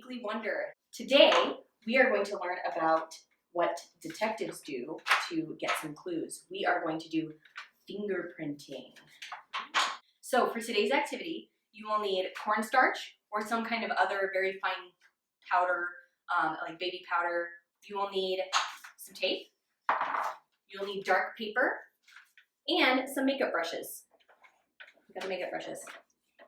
Weekly Wonder. Today, we are going to learn about what detectives do to get some clues. We are going to do fingerprinting. So for today's activity, you will need cornstarch or some kind of other very fine powder, like baby powder. You will need some tape. You'll need dark paper and some makeup brushes. We got the makeup brushes.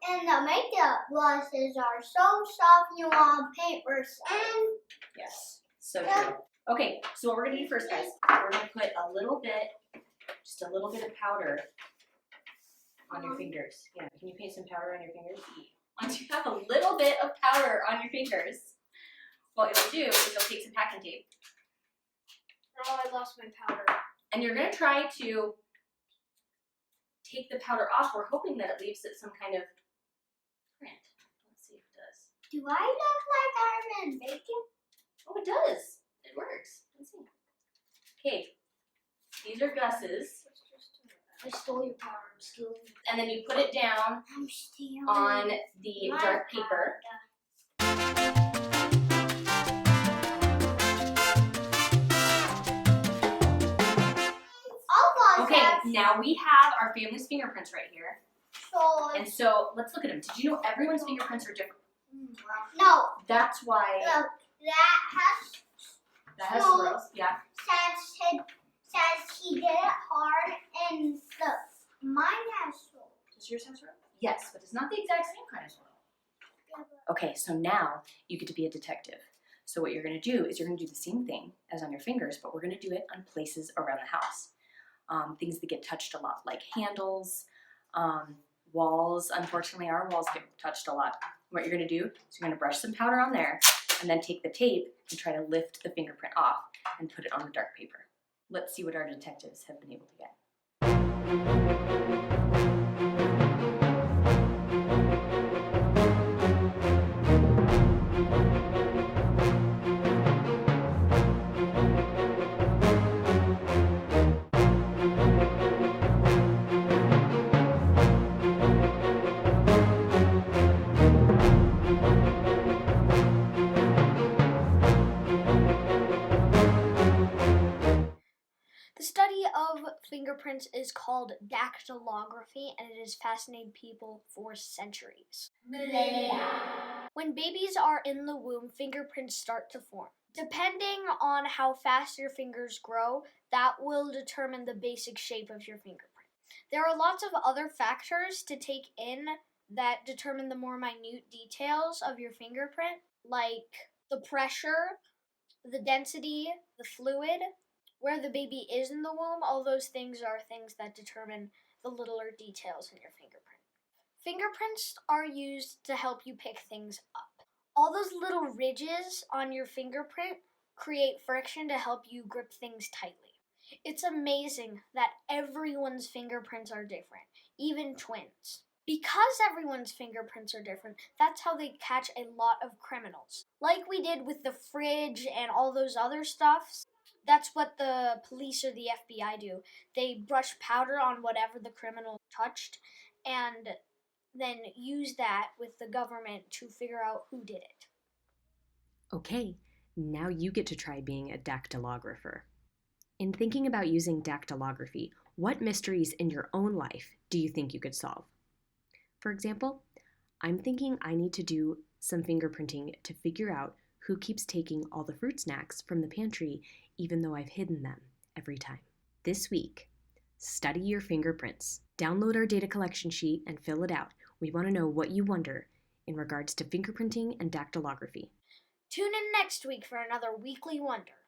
And the makeup brushes are so soft you want paper sand. Yes, so true. Okay, so what we're gonna do first, guys, we're gonna put a little bit, just a little bit of powder on your fingers. Yeah, can you paint some powder on your fingers? Once you have a little bit of powder on your fingers, what it'll do is it'll take some packing tape. Oh, I lost my powder. And you're gonna try to take the powder off. We're hoping that it leaves it some kind of print. Let's see if it does. Do I look like I'm in bacon? Oh, it does. It works. Let's see. Okay, these are Gus's. I stole your powder. I'm stealing. And then you put it down I'm stealing on the dark paper. Okay, now we have our family's fingerprints right here. And so let's look at them. Did you know everyone's fingerprints are different? No. That's why. Look, that has swirls. Yeah. Says he did it hard, and look, mine has swirls. Does yours have swirls? Yes, but it's not the exact same kind of swirl. Okay, so now you get to be a detective. So what you're going to do is you're going to do the same thing as on your fingers, but we're going to do it on places around the house. Things that get touched a lot, like handles, walls. Unfortunately, our walls get touched a lot. What you're going to do is you're going to brush some powder on there and then take the tape and try to lift the fingerprint off and put it on the dark paper. Let's see what our detectives have been able to get. The study of fingerprints is called dactylography, and it has fascinated people for centuries. When babies are in the womb, fingerprints start to form. Depending on how fast your fingers grow, that will determine the basic shape of your fingerprint. There are lots of other factors to take in that determine the more minute details of your fingerprint, like the pressure, the density, the fluid, where the baby is in the womb. All those things are things that determine the littler details in your fingerprint. Fingerprints are used to help you pick things up. All those little ridges on your fingerprint create friction to help you grip things tightly. It's amazing that everyone's fingerprints are different, even twins. Because everyone's fingerprints are different, that's how they catch a lot of criminals. Like we did with the fridge and all those other stuffs. That's what the police or the FBI do. They brush powder on whatever the criminal touched and then use that with the government to figure out who did it. Okay, now you get to try being a dactylographer. In thinking about using dactylography, what mysteries in your own life do you think you could solve? For example, I'm thinking I need to do some fingerprinting to figure out who keeps taking all the fruit snacks from the pantry even though I've hidden them every time. This week, study your fingerprints. Download our data collection sheet and fill it out. We want to know what you wonder in regards to fingerprinting and dactylography. Tune in next week for another Weekly Wonder.